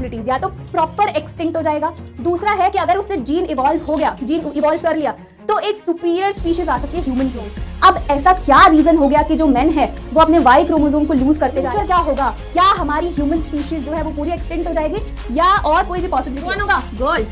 Possibilities, या तो proper extinct हो जाएगा, दूसरा है कि अगर उसने जीन इवॉल्व हो गया, जीन इवॉल्व कर लिया, तो एक सुपीरियर स्पीशीज आ सकती है ह्यूमन की। अब ऐसा क्या रीजन हो गया कि जो मेन है वो अपने वाई क्रोमोसोम को लूज करते जा रहे हैं? क्या होगा? क्या हमारी ह्यूमन स्पीशीज जो है वो पूरी एक्सटिंक्ट हो जाएगी, या और कोई भी पॉसिबिलिटी? कौन होगा? गर्ल,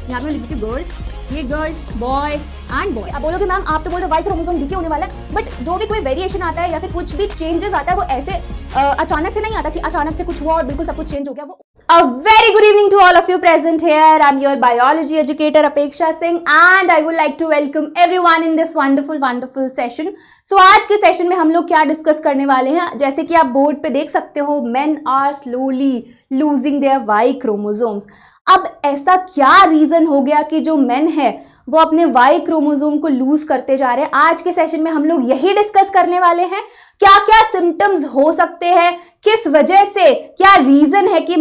यहाँ पे लिख देती हूँ गर्ल, ये गर्ल, बॉय एंड बॉय। अब बोलोगे मैम आप तो बोल रहे वाई क्रोमोसोम डीके होने वाला है, बट जो भी कोई वेरिएशन आता है या फिर कुछ भी चेंजेस आता है वो ऐसे अचानक से नहीं आता कि अचानक से कुछ हुआ और बिल्कुल सब कुछ चेंज हो गया। वो A very good evening to all of you present here. I'm your biology educator Apeksha Singh and I would like to welcome everyone in this wonderful session. So आज के सेशन में हम लोग क्या डिस्कस करने वाले हैं, जैसे कि आप बोर्ड पे देख सकते हो, men are slowly losing their Y chromosomes. अब ऐसा क्या रीजन हो गया कि जो मेन है वो अपने वाई क्रोमोसोम को लूज करते जा रहे हैं? आज के सेशन में हम लोग यही डिस्कस करने वाले हैं। क्या क्या सिम्टम्स हो सकते हैं, किस वजह से, क्या रीजन है कि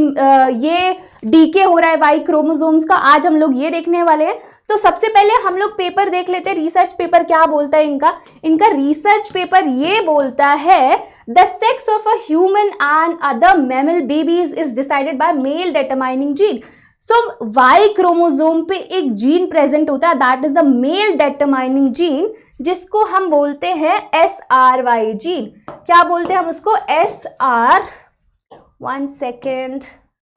ये डीके हो रहा है वाई क्रोमोसोम्स का, आज हम लोग ये देखने वाले हैं। तो सबसे पहले हम लोग पेपर देख लेते हैं, रिसर्च पेपर क्या बोलता है इनका रिसर्च पेपर ये बोलता है the sex of a human and other mammal babies is decided by male determining gene. So Y chromosome पे एक जीन प्रेजेंट होता है, that is the male determining gene, जिसको हम बोलते हैं SRY जीन। क्या बोलते हैं हम उसको? one second,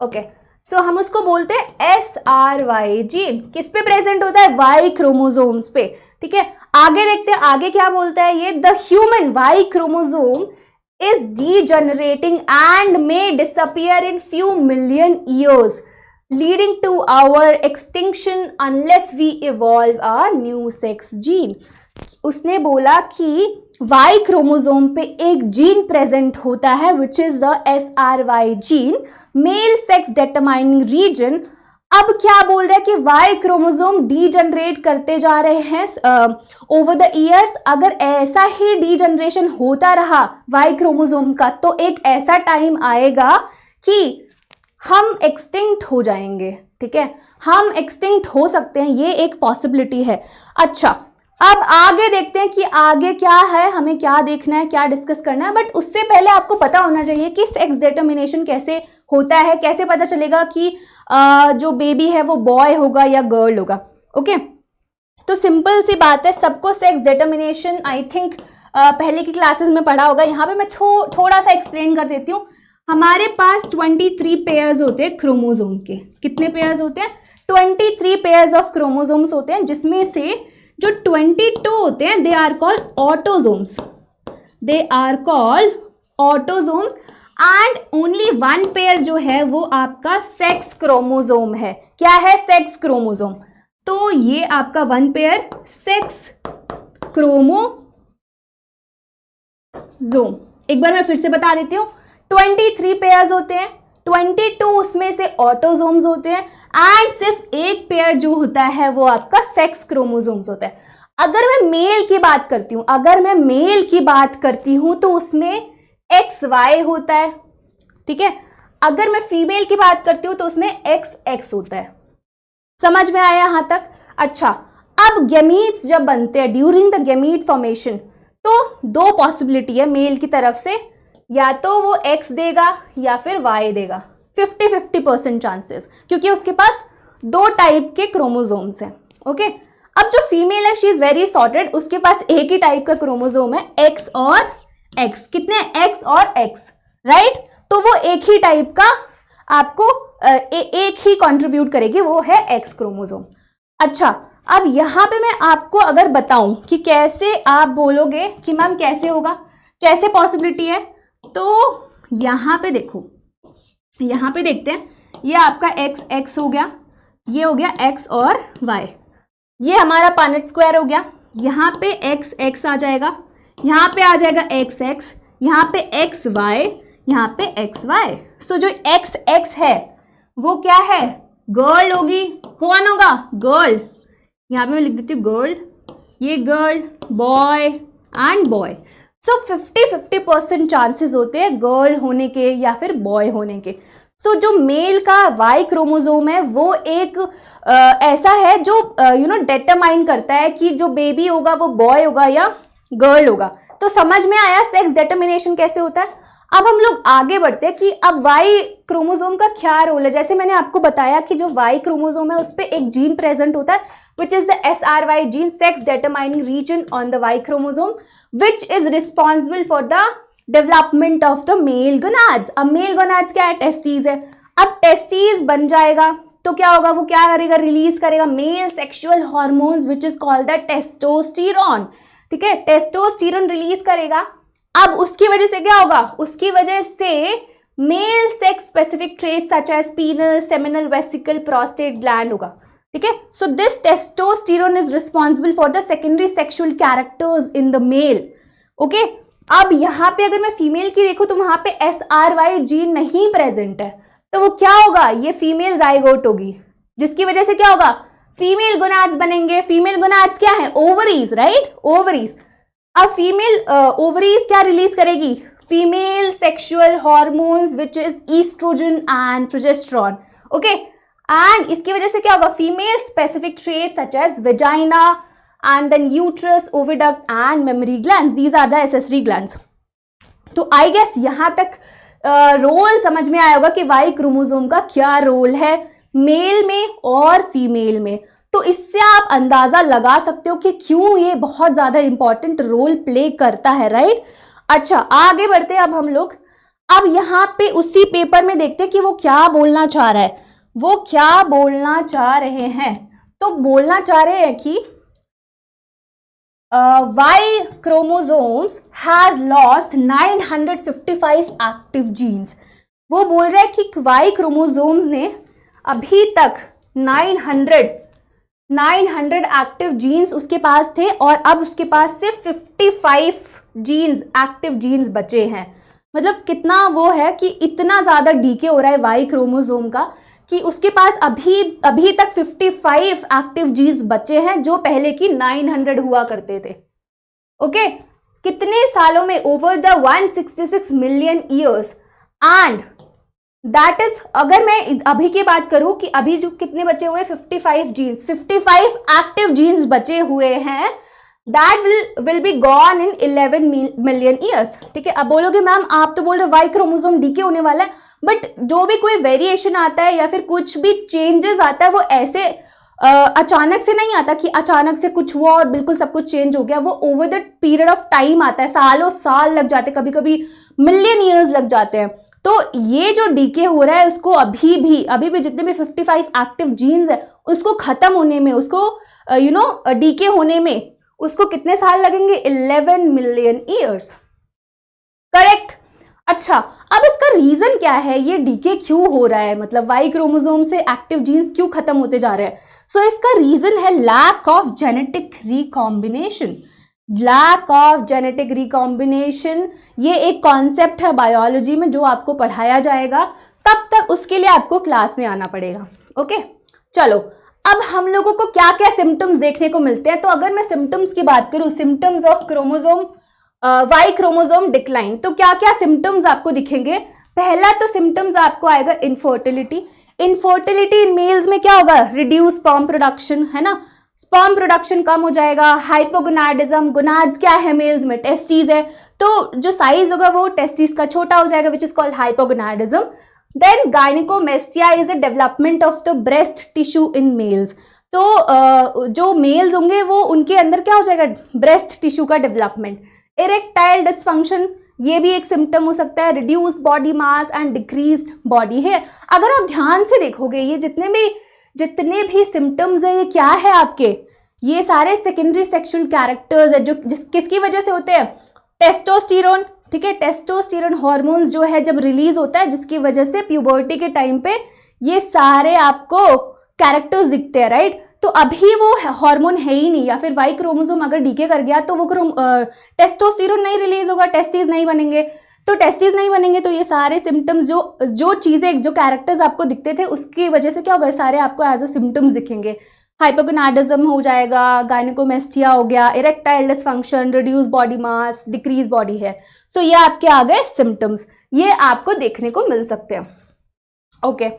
ओके, सो हम उसको बोलते हैं SRY जीन। किस पे प्रेजेंट होता है? वाई क्रोमोसोम्स पे। ठीक है, आगे देखते हैं आगे क्या बोलता है ये। The human Y chromosome is degenerating and may disappear in few million years, leading to our extinction unless we evolve a new sex gene. उसने बोला कि Y क्रोमोसोम पे एक जीन प्रेजेंट होता है which is the SRY gene, male sex determining reason. अब क्या बोल रहा है कि Y क्रोमोसोम डीजनरेट करते जा रहे हैं ओवर द ईयर्स। अगर ऐसा ही डीजनरेशन होता रहा Y क्रोमोसोम का, तो एक ऐसा टाइम आएगा कि हम एक्सटिंक्ट हो जाएंगे। ठीक है, हम एक्सटिंक्ट हो सकते हैं, ये एक पॉसिबिलिटी है। अच्छा, अब आगे देखते हैं कि आगे क्या है, हमें क्या देखना है, क्या डिस्कस करना है। बट उससे पहले आपको पता होना चाहिए कि सेक्स डिटरमिनेशन कैसे होता है, कैसे पता चलेगा कि जो बेबी है वो बॉय होगा या गर्ल होगा। ओके, तो सिंपल सी बात है, सबको सेक्स डिटरमिनेशन आई थिंक पहले की क्लासेस में पढ़ा होगा। यहाँ पे मैं थोड़ा सा एक्सप्लेन कर देती हूँ। हमारे पास 23 पेयर्स होते हैं क्रोमोसोम के। कितने पेयर्स होते हैं? 23 पेयर्स ऑफ क्रोमोसोम्स होते हैं, जिसमें से जो 22 होते हैं they are called autosomes, they are called autosomes, and only one pair जो है वो आपका सेक्स क्रोमोसोम है। क्या है? Sex chromosome. तो ये आपका वन पेयर सेक्स क्रोमोसोम। एक बार मैं फिर से बता देती हूँ, 23 पेयर्स होते हैं, 22 उसमें से ऑटोसोम्स होते हैं, एंड सिर्फ एक पेयर जो होता है वो आपका सेक्स क्रोमोसोम्स होता है। अगर मैं मेल की बात करती हूं, तो उसमें XY होता है। ठीक है, अगर मैं फीमेल की बात करती हूं तो उसमें XX होता है। समझ में आया यहां तक? अच्छा, अब गैमीट्स जब बनते हैं ड्यूरिंग द गैमीट फॉर्मेशन, तो दो पॉसिबिलिटी है मेल की तरफ से, या तो वो X देगा या फिर Y देगा। 50-50% चांसेस, क्योंकि उसके पास दो टाइप के क्रोमोसोम्स हैं। ओके, अब जो फीमेल है शी इज वेरी सॉर्टेड, उसके पास एक ही टाइप का क्रोमोसोम है, X और X। कितने? X और X, राइट? तो वो एक ही टाइप का आपको एक ही कंट्रीब्यूट करेगी, वो है X क्रोमोसोम। अच्छा, अब यहाँ पे मैं आपको अगर बताऊं कि कैसे आप बोलोगे कि मैम कैसे होगा, कैसे पॉसिबिलिटी है, तो यहाँ पे देखो, यहाँ पे देखते हैं, ये आपका X हो गया, ये हो गया X और Y, ये हमारा पनेट स्क्वायर हो गया। यहाँ पे X आ जाएगा, यहाँ पे आ जाएगा XX, यहाँ पे XY, यहाँ पे XY। सो जो XX है वो क्या है? गर्ल होगी। कौन होगा? गर्ल। यहाँ पे मैं लिख देती हूँ गर्ल, ये girl, boy and boy. So 50-50% chances होते हैं गर्ल होने के या फिर बॉय होने के। सो जो मेल का वाई क्रोमोसोम है वो एक ऐसा है जो डिटरमाइन करता है कि जो बेबी होगा वो बॉय होगा या गर्ल होगा। तो समझ में आया सेक्स डिटरमिनेशन कैसे होता है। अब हम लोग आगे बढ़ते हैं कि अब वाई क्रोमोसोम का क्या रोल है। जैसे मैंने आपको बताया कि जो वाई क्रोमोसोम है उस पर एक जीन प्रेजेंट होता है which is the SRY gene, sex determining region on the Y chromosome, which is responsible for the development of the male gonads. अब मेल गोनाड्स क्या है? टेस्टीज है। अब टेस्टीज बन जाएगा तो क्या होगा? वो क्या करेगा? रिलीज करेगा male sexual hormones which is called the testosterone. ठीक है, टेस्टोस्टेरॉन रिलीज करेगा। अब उसकी वजह से क्या होगा? उसकी वजह से male sex specific traits such as penis, seminal vesicle, prostate gland होगा। ठीक है, so this testosterone is responsible for the secondary sexual characters in the male. Okay, अब यहाँ पे अगर मैं फीमेल की देखूं तो वहां पे SRY जीन नहीं प्रेजेंट है, तो वो क्या होगा? ये फीमेल जाइगोट होगी, जिसकी वजह से क्या होगा? फीमेल गोनाड्स बनेंगे। फीमेल गोनाड्स क्या है? Ovaries, right? ओवरीज। अब फीमेल ओवरीज क्या रिलीज करेगी? Female sexual hormones which is oestrogen and progesterone. Okay, and इसकी वजह से क्या होगा? Female specific traits such as vagina and then uterus, oviduct and mammary glands, these are the accessory glands. तो I guess यहां तक role समझ में आया होगा कि वाई क्रोमोसोम का क्या रोल है मेल में और फीमेल में। तो इससे आप अंदाजा लगा सकते हो कि क्यों ये बहुत ज्यादा इंपॉर्टेंट रोल प्ले करता है, राइट? अच्छा, आगे बढ़ते हैं अब हम लोग। अब यहाँ पे उसी पेपर में देखते हैं कि वो क्या बोलना चाह रहा है। वो क्या बोलना चाह रहे हैं? तो बोलना चाह रहे हैं कि Y chromosomes has lost 955 active genes. वो बोल रहे हैं कि वाई क्रोमोसोम्स ने अभी तक 900 एक्टिव जीन्स उसके पास थे और अब उसके पास से 55 जीन्स, एक्टिव जीन्स बचे हैं। मतलब कितना वो है कि इतना ज्यादा डीके हो रहा है वाई क्रोमोसोम का कि उसके पास अभी तक 55 एक्टिव जीन्स बचे हैं जो पहले की 900 हुआ करते थे। ओके, कितने सालों में? Over the 166 million years. And that is, अगर मैं अभी की बात करूं कि अभी जो कितने बचे हुए? 55 जीन्स, 55 एक्टिव जीन्स बचे हुए हैं। That will be gone in 11 million years. ठीक है, अब बोलोगे मैम आप तो बोल रहे वाई क्रोमोसोम डीके होने वाला है, बट जो भी कोई वेरिएशन आता है या फिर कुछ भी चेंजेस आता है वो ऐसे अचानक से नहीं आता कि अचानक से कुछ हुआ और बिल्कुल सब कुछ चेंज हो गया। वो over the period of time आता है, सालों साल लग जाते हैं, कभी कभी मिलियन ईयर्स लग जाते हैं। तो ये जो डीके हो रहा है उसको अभी भी जितने भी 55 एक्टिव जीन्स है उसको खत्म होने में, उसको डीके होने में उसको कितने साल लगेंगे? 11 मिलियन ईयर्स। करेक्ट। अच्छा, अब इसका रीजन क्या है? ये डीके क्यों हो रहा है? मतलब वाई क्रोमोसोम से एक्टिव जीन्स क्यों खत्म होते जा रहे हैं? सो इसका रीजन है lack of genetic recombination. Lack of genetic recombination ये एक कॉन्सेप्ट है बायोलॉजी में जो आपको पढ़ाया जाएगा, तब तक उसके लिए आपको क्लास में आना पड़ेगा। ओके, चलो अब हम लोगों को क्या क्या सिम्टम्स देखने को मिलते हैं। तो अगर मैं सिम्टम्स की बात करूं, symptoms of chromosome Y chromosome decline, तो क्या क्या सिम्टम्स आपको दिखेंगे? पहला तो सिम्टम्स आपको आएगा इनफर्टिलिटी। इनफर्टिलिटी इन मेल्स में क्या होगा? रिड्यूस स्पर्म प्रोडक्शन, है ना? स्पर्म प्रोडक्शन कम हो जाएगा। हाइपोगोनाडिज्म, गोनाड्स क्या है मेल्स में? टेस्टीज है, तो जो साइज होगा वो टेस्टीज का छोटा हो जाएगा, which is called hypogonadism. Then gynaecomastia is a development of the breast tissue in males. तो जो मेल्स होंगे वो उनके अंदर क्या हो जाएगा? ब्रेस्ट टिश्यू का डेवलपमेंट। इरेक्टाइल डिसफंक्शन ये भी एक सिम्टम हो सकता है। Reduce body mass and decreased body hair. अगर आप ध्यान से देखोगे ये जितने भी सिम्टम्स है ये क्या है आपके? ये सारे सेकेंडरी सेक्सुअल कैरेक्टर्स है जो किसकी वजह से होते हैं? टेस्टोस्टेरोन। ठीक है, टेस्टोस्टेरोन हार्मोन्स जो है जब रिलीज होता है जिसकी वजह से प्यूबर्टी के टाइम पे ये सारे आपको कैरेक्टर्स दिखते हैं, राइट? तो अभी वो हार्मोन है ही नहीं, या फिर वाई क्रोमोसोम अगर डीके कर गया तो वो टेस्टोस्टेरोन नहीं रिलीज होगा, टेस्टीज नहीं बनेंगे। तो टेस्टीज नहीं बनेंगे तो ये सारे सिम्टम्स जो चीजें जो कैरेक्टर्स आपको दिखते थे उसकी वजह से क्या होगा? सारे आपको एज अ सिम्टम्स दिखेंगे। हाइपोगोनाडिज्म हो जाएगा, गायनिकोमेस्टिया हो गया, erectile dysfunction, reduce body mass, decrease body hair. So ये आपके आ गए सिम्टम्स, ये आपको देखने को मिल सकते हैं। ओके,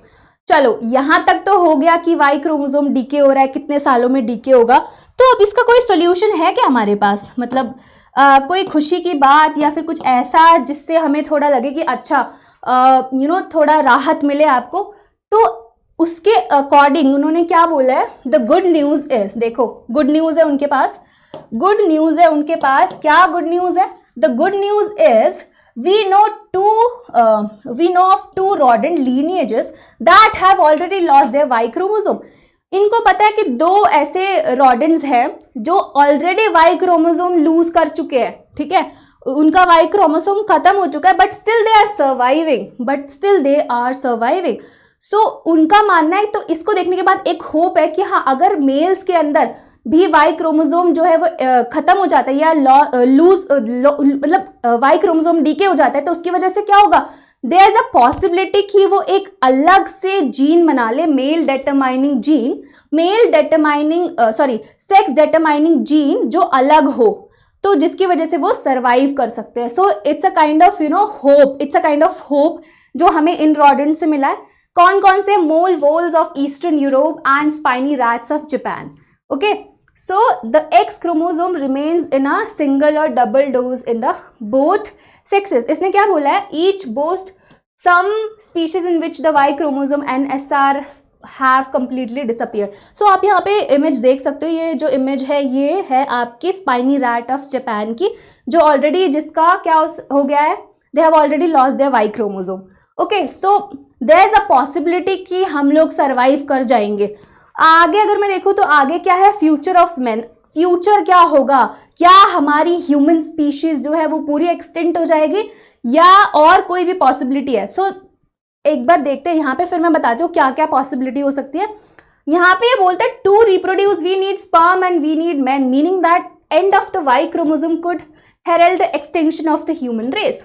चलो यहां तक तो हो गया कि वाई क्रोमोसोम डीके हो रहा है, कितने सालों में डीके होगा। तो अब इसका कोई सोल्यूशन है क्या हमारे पास? मतलब कोई खुशी की बात या फिर कुछ ऐसा जिससे हमें थोड़ा लगे कि अच्छा थोड़ा राहत मिले आपको, तो उसके अकॉर्डिंग उन्होंने क्या बोला है, द गुड न्यूज इज, देखो गुड न्यूज है उनके पास, गुड न्यूज है उनके पास, क्या गुड न्यूज है, the good news is we know of two rodent lineages that have already lost their Y chromosome. इनको पता है कि 2 ऐसे rodents हैं जो ऑलरेडी Y क्रोमोसोम लूज कर चुके हैं, ठीक है, उनका Y क्रोमोसोम खत्म हो चुका है, but still they are surviving, so उनका मानना है। तो इसको देखने के बाद एक होप है कि हाँ, अगर मेल्स के अंदर भी वाई क्रोमोसोम जो है वो खत्म हो जाता है या मतलब वाई क्रोमोसोम डीके हो जाता है, तो उसकी वजह से क्या होगा, देयर इज अ पॉसिबिलिटी कि वो एक अलग से जीन बना ले, सेक्स डेटरमाइनिंग जीन जो अलग हो, तो जिसकी वजह से वो सर्वाइव कर सकते हैं। So it's a kind of hope जो हमें इन रॉडेंट से मिला है। कौन कौन से, mole voles of eastern Europe and spiny rats of Japan. Okay, so the X chromosome remains in a single or double dose in the both sexes. इसने क्या बोला है, each boast some species in which the Y chromosome and SR have completely disappeared. So आप यहाँ पे image देख सकते हो, ये जो इमेज है ये है आपकी स्पाइनी रैट ऑफ जापान की, जो ऑलरेडी जिसका क्या हो गया है, they have already lost their Y chromosome. Okay, so there is a possibility कि हम लोग सर्वाइव कर जाएंगे। आगे अगर मैं देखूँ तो आगे क्या है, फ्यूचर ऑफ मैन, फ्यूचर क्या होगा, क्या हमारी ह्यूमन स्पीशीज जो है वो पूरी एक्सटिंक्ट हो जाएगी या और कोई भी पॉसिबिलिटी है। सो एक बार देखते हैं यहाँ पे, फिर मैं बताती हूँ क्या क्या पॉसिबिलिटी हो सकती है। यहाँ पे ये बोलते हैं to reproduce we need sperm and we need man, meaning that end of the Y chromosome could herald the extension of the human race.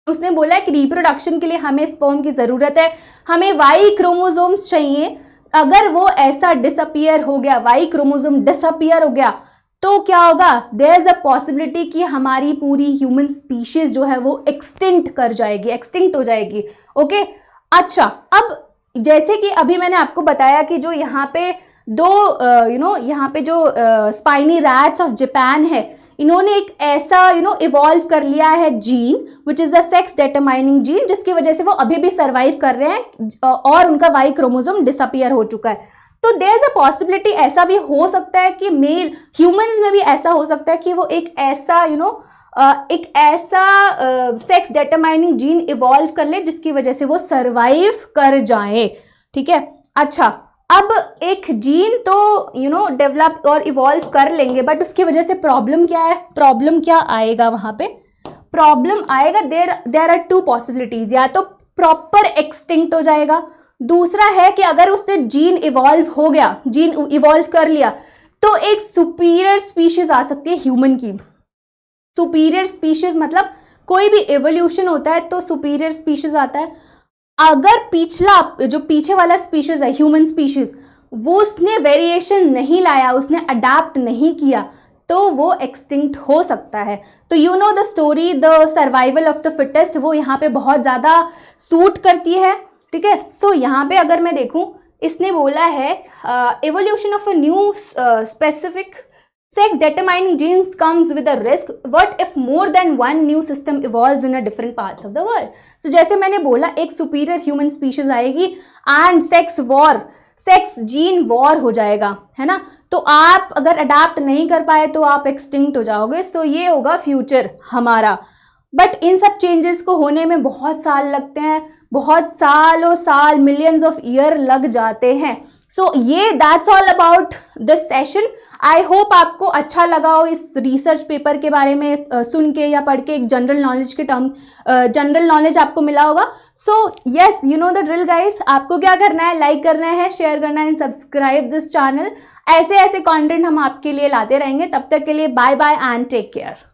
उसने बोला है कि रिप्रोडक्शन के लिए हमें स्पर्म की जरूरत है, हमें वाई क्रोमोसोम्स चाहिए। अगर वो ऐसा डिसअपियर हो गया, वाई क्रोमोसोम डिसअपियर हो गया, तो क्या होगा, देयर इज अ पॉसिबिलिटी कि हमारी पूरी ह्यूमन स्पीशीज जो है वो एक्सटिंक्ट हो जाएगी। ओके, अच्छा, अब जैसे कि अभी मैंने आपको बताया कि जो यहाँ पे यहाँ पे जो स्पाइनी रैट्स ऑफ जापान है, इन्होंने एक ऐसा इवॉल्व कर लिया है gene which is a sex determining gene, जिसकी वजह से वो अभी भी सर्वाइव कर रहे हैं और उनका वाई क्रोमोसोम डिसअपियर हो चुका है। तो देयर इज अ पॉसिबिलिटी, ऐसा भी हो सकता है कि मेल ह्यूमंस में भी ऐसा हो सकता है कि वो एक ऐसा सेक्स डेटरमाइनिंग जीन इवॉल्व कर ले जिसकी वजह से वो सर्वाइव कर जाए। ठीक है, अच्छा, अब एक जीन तो डेवलप और इवॉल्व कर लेंगे, बट उसकी वजह से प्रॉब्लम क्या है, प्रॉब्लम क्या आएगा वहां पे, प्रॉब्लम आएगा देयर आर 2 पॉसिबिलिटीज, या तो प्रॉपर एक्सटिंक्ट हो जाएगा, दूसरा है कि अगर उससे जीन इवॉल्व कर लिया तो एक सुपीरियर स्पीशीज आ सकती है ह्यूमन की। सुपीरियर स्पीशीज मतलब कोई भी एवोल्यूशन होता है तो सुपीरियर स्पीशीज आता है। अगर पीछे वाला स्पीशीज है ह्यूमन स्पीशीज, वो उसने वेरिएशन नहीं लाया, उसने अडाप्ट नहीं किया, तो वो एक्सटिंक्ट हो सकता है। तो the story the survival of the fittest, वो यहाँ पे बहुत ज़्यादा सूट करती है। ठीक है, सो यहाँ पे अगर मैं देखूँ, इसने बोला है evolution of a new specific sex determining genes comes with a risk. What if more than one new system evolves in a different parts of the world? So जैसे मैंने बोला, एक superior human species आएगी and sex gene war हो जाएगा, है ना। तो आप अगर अडाप्ट नहीं कर पाए तो आप एक्सटिंक्ट हो जाओगे। सो ये होगा फ्यूचर हमारा। बट इन सब चेंजेस को होने में बहुत साल लगते हैं, बहुत साल मिलियंस ऑफ ईयर लग जाते हैं। सो ये that's all about this session. I hope आपको अच्छा लगा हो इस रिसर्च पेपर के बारे में सुन के या पढ़ के, एक जनरल नॉलेज आपको मिला होगा। So yes, you know the drill guys, आपको क्या करना है, लाइक करना है, शेयर करना है एंड सब्सक्राइब दिस चैनल। ऐसे कंटेंट हम आपके लिए लाते रहेंगे। तब तक के लिए bye bye and take care.